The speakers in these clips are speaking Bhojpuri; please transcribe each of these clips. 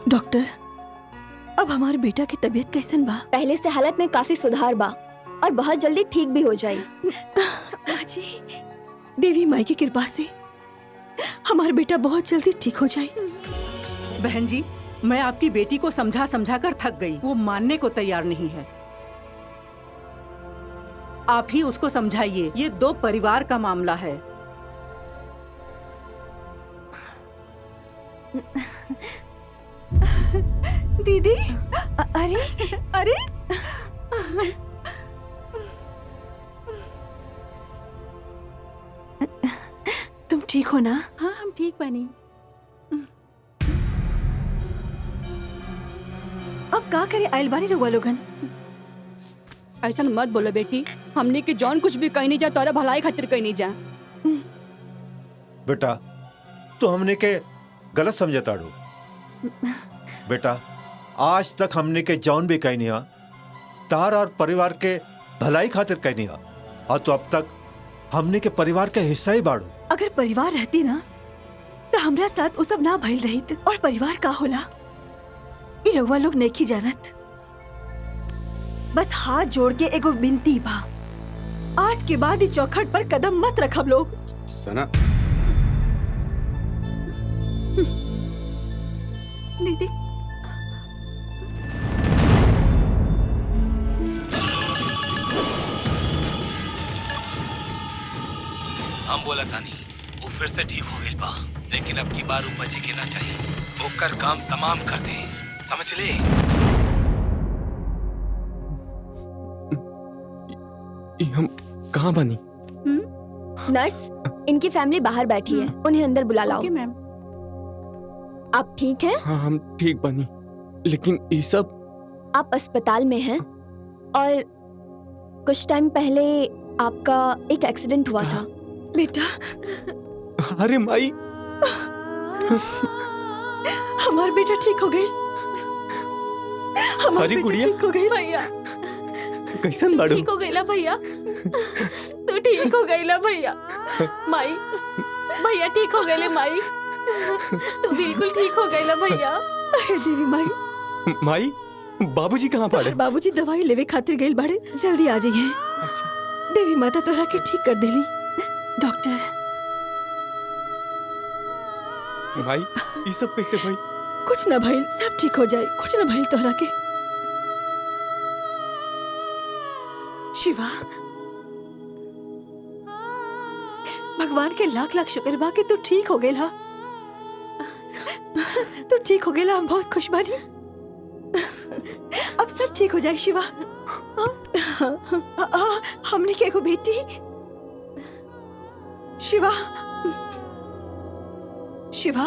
डॉक्टर, अब हमारे बेटा की तबीयत कैसन बा? पहले से हालत में काफी सुधार बा और बहुत जल्दी ठीक भी हो जाए। माजी, देवी माई की कृपा से हमारा बेटा बहुत जल्दी ठीक हो जाए। बहन जी, मैं आपकी बेटी को समझा समझा कर थक गई। वो मानने को तैयार नहीं है। आप ही उसको समझाइए, ये 2 परिवार का मामला है। दीदी, अरे अरे तुम ठीक हो ना? हाँ, हम ठीक बनी। अब का करे आइल बानी रउआ लोगन? ऐसा मत बोलो बेटी, हमने के जौन कुछ भी कहीं नहीं जा, तोरा भलाई खातिर कहीं नहीं जा। बेटा, तू हमने के गलत समझताड़ू। बेटा, आज तक हमने के जौन भी कहनी हा तार और परिवार के भलाई खातिर कहनी हा, और तो अब तक हमने के परिवार के हिस्सा ही बाड़ू। अगर परिवार रहती ना तो हमरा साथ वो सब ना भइल रहित। और परिवार का होला ई रउआ लोग नहीं जानत। बस हाथ जोड़ के एगो विनती बा, आज के बाद इस चौखट पर कदम मत रखब लोग। सना, दीदी, हम बोला तानी वो फिर से ठीक हो गई बा, लेकिन अब की बार वो बचे के ना चाहिए। ओकर काम तमाम कर दे, समझ ले। हम कहाँ बनी? नर्स, इनकी फैमिली बाहर बैठी है, उन्हें अंदर बुला लाओ। ओके मैम। आप ठीक हैं? हाँ, हम ठीक बनी, लेकिन ये सब। आप अस्पताल में हैं और कुछ टाइम पहले आपका एक एक्सीडेंट हुआ था। बेटा, अरे माई, हमारा बेटा ठीक हो गई। हमारा अरे बेटा गुड़िया। ठीक हो गई। भैया कैसन बाड़ू? ठीक हो गईला भैया, तू ठीक हो गईला भैया। माई, भैया ठीक हो गईले माई, तू बिल्कुल ठीक हो गईला भैया। अरे देवी माई, माई, बाबूजी कहाँ पड़े? बाबूजी दवाई लेवे खातिर गइल बाड़े, जल्दी आ जाइए। अच्छा। देवी माता तोरा के ठीक कर देली। डॉक्टर, माई, ये सब कैसे भाई? कुछ न भइल, सब ठीक हो जाए। कुछ न भइल तोहरा के। शिवा, भगवान के लाख लाख शुक्र बा कि तू ठीक हो गेला। तू ठीक हो गेला, हम बहुत खुश बानी। अब सब ठीक हो जाए शिवा। हमने के एगो बेटी। शिवा, शिवा,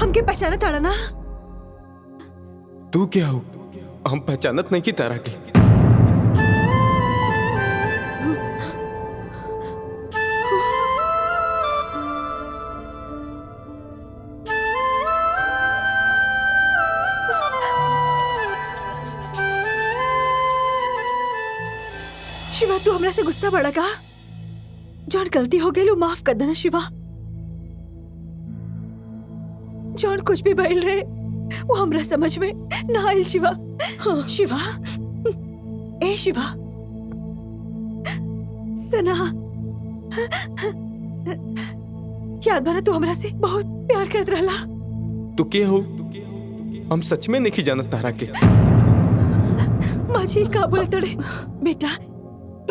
हमके पहचाना ताड़ा ना? तू क्या हो? हम पहचानत नहीं की तारा के। शिवा, तू हमरा से गुस्सा बड़ा का? जौन गलती हो गई माफ कर देना शिवा। जौन कुछ भी भइल रहे वो हमरा समझ में ना आइल शिवा। हाँ। शिवा, ए शिवा, सना, याद बना तू हमरा से बहुत प्यार करत रहला। तू क्या हो? हम सच में नहीं जानत तारा के। माजी का बोले तोड़े बेटा,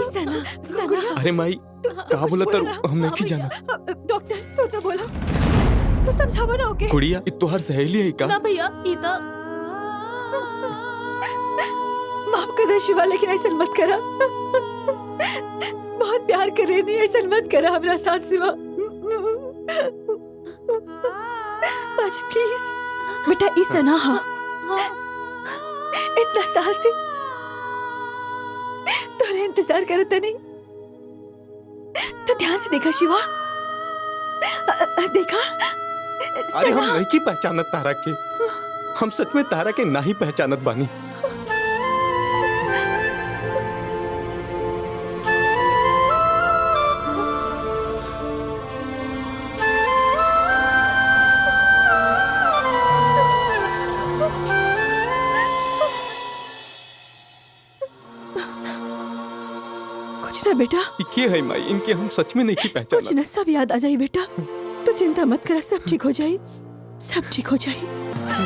सना, सना। अरे माई, का बोला तर हम नहीं जाना। डॉक्टर, तो बोला, तू समझावा ना। ओके गुड़िया, ये तोहर सहेली है का? ना भैया, ये तो माफ कर दे शिवा, लेकिन ऐसा मत करा। बहुत प्यार करे, नहीं ऐसा मत करा हमरा साथ शिवा। बाजी प्लीज बेटा, इस ना। हाँ, इतना साल से तोरे इंतजार करता नहीं। तो ध्यान से देखा शिवा, देखा? अरे हम नहीं की पहचानत तारा के। हम सच में तारा के नहीं पहचानत बानी। ना बेटा, ये के है माई? इनके हम सच में नहीं की कुछ पहचाना। न सब याद आ जाई बेटा। तू चिंता मत कर, सब ठीक हो जाई, सब ठीक हो जाई। माई,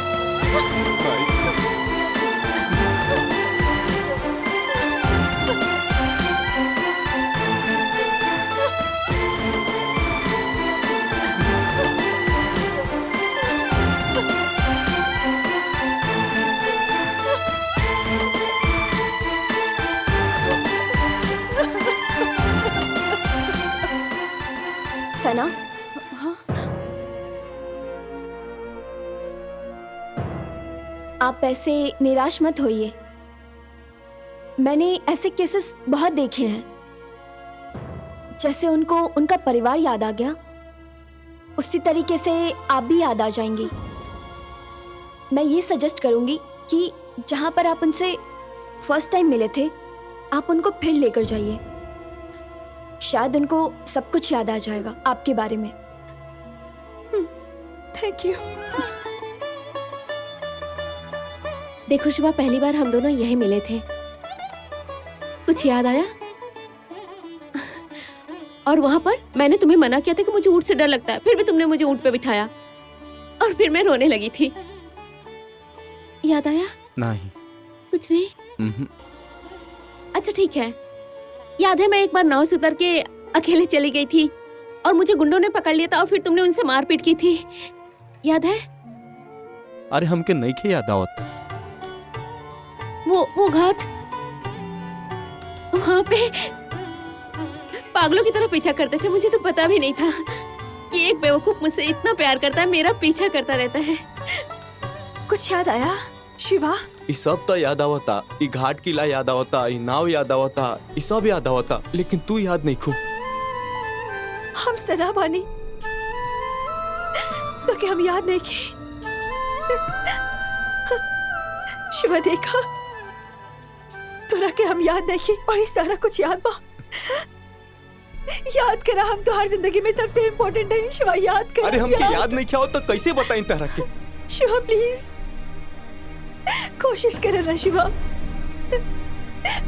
सना, आप ऐसे निराश मत होइए। मैंने ऐसे केसेस बहुत देखे हैं, जैसे उनको उनका परिवार याद आ गया, उसी तरीके से आप भी याद आ जाएंगी। मैं ये सजेस्ट करूंगी कि जहां पर आप उनसे फर्स्ट टाइम मिले थे, आप उनको फिर लेकर जाइए। शायद उनको सब कुछ याद आ जाएगा आपके बारे में। Thank you. देखो शिवा, पहली बार हम दोनों यही मिले थे, कुछ याद आया? और वहां पर मैंने तुम्हें मना किया था कि मुझे ऊंट से डर लगता है, फिर भी तुमने मुझे ऊंट पे बिठाया और फिर मैं रोने लगी थी। याद आया? नहीं। कुछ नहीं? अच्छा ठीक है। याद है मैं एक बार नाव से उतर के अकेले चली गई थी और मुझे गुंडों ने पकड़ लिया था और फिर तुमने उनसे मारपीट की थी, याद है? अरे हमके नहीं के याद आवत। वो घाट, वहां पे पागलों की तरह पीछा करते थे। मुझे तो पता भी नहीं था कि एक बेवकूफ मुझसे इतना प्यार करता है, मेरा पीछा करता रहता है। कुछ याद आया शिवा? ये सब तो याद आवता, ये घाट किला याद आवता, ये नाव याद आवता, ये सब याद आवता, लेकिन तू याद नहीं खू। हम सना बानी तो क्या हम याद नहीं की? शिवा देखा, तोरा के हम याद नहीं की और ये सारा कुछ याद बा। याद करा, हम तो हर जिंदगी में सबसे इम्पोर्टेंट है शिवा, याद करा। अरे हमके याद नहीं किया हो तो कैसे बताएं तरह के? शिवा प्लीज कोशिश करे ना शिवा,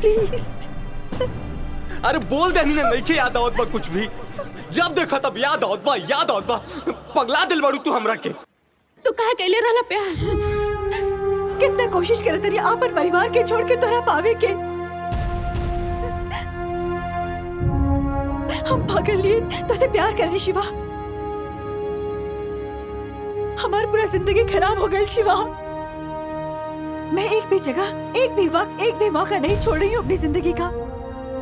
प्लीज। अरे बोल देनी ना, नहीं के याद आवत बा कुछ भी। जब देखा तब याद आवत बा, याद आवत बा। पगला दिल बाड़ू तू हमरा के। तो कहा कैले रहला प्यार? कितना कोशिश करे तेरी आपन परिवार के छोड़ के तोरा पावे के। हम पागल लिए तो से प्यार करने शिवा, हमारी पूरा जिंदगी खराब हो गई शिवा। मैं एक भी जगह, एक भी वक्त, एक भी मौका नहीं छोड़ रही हूँ अपनी जिंदगी का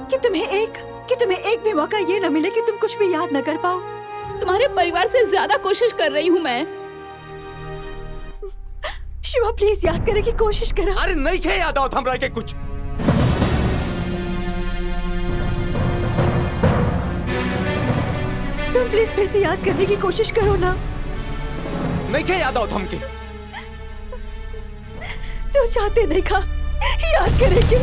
कि तुम्हें एक भी मौका ये न मिले कि तुम कुछ भी याद न कर पाओ। तुम्हारे परिवार से ज्यादा कोशिश कर रही हूँ मैं। शिवा प्लीज याद करे की कोशिश करा। अरे नहीं के याद आवत हमरा के कुछ। तुम प्लीज फिर से याद करने की कोशिश करो ना। नहीं के याद आवत हमके। तू चाहते नहीं खा याद करेंगे।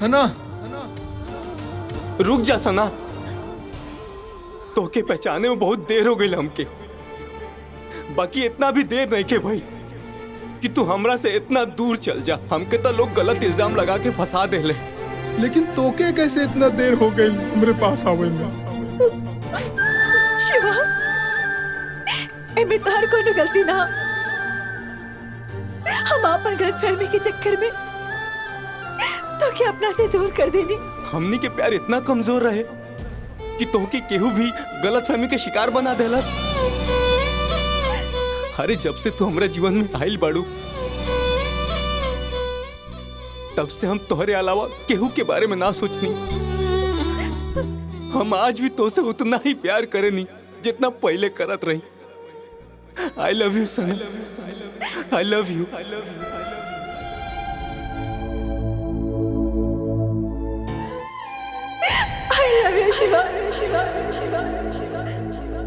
सना रुक जा सना, तोके पहचाने में बहुत देर हो गई हमके, बाकी इतना भी देर नहीं के भाई कि तू हमरा से इतना दूर चल जा। हमके तो लोग गलत इल्जाम लगा के फंसा देले। लेकिन तोके कैसे इतना देर हो गई हमरे पास आवे में? शिवा, एमे तोहर कोनो गलती ना। हम आपन गलतफहमी के चक्कर में तो क्या अपना से दूर कर देनी। हमनी के प्यार इतना कमजोर रहे कि तोहके केहू भी गलतफहमी के शिकार बना देलस। अरे जब से तू हमारे जीवन में आइल बाड़ू तब से हम तोहरे अलावा केहू के बारे में ना सोचनी। हम आज भी तो से उतना ही प्यार करेनी जितना पहले करत रही। आई लव यू सना, I love you. I love you, Shiva. Shiva, Shiva, Shiva, Shiva.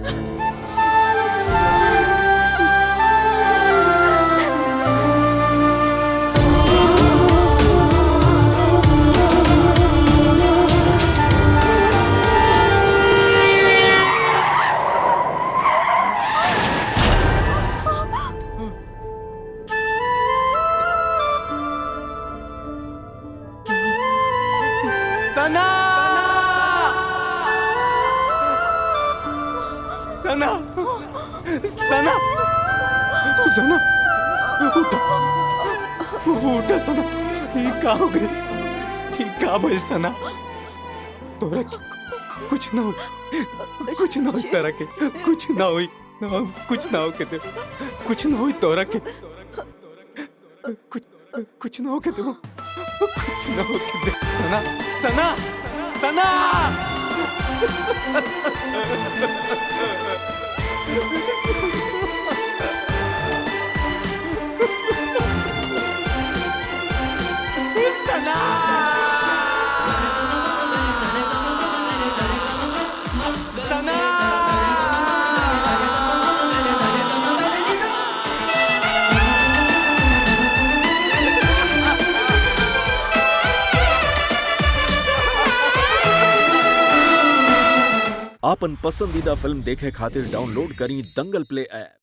सना, सना, सना, सना, उठा सना, ये का हो गई? ये का भइल सना? तोरा कुछ ना हो, कुछ ना हो तोरा के, कुछ ना होई, कुछ ना हो के दे, कुछ ना होई तोरा के, कुछ ना हो के दे, कुछ ना हो के दे, सना, सना, सना। सना, सना। आपन पसंदीदा फिल्म देखे खातिर डाउनलोड करी दंगल प्ले ऐप।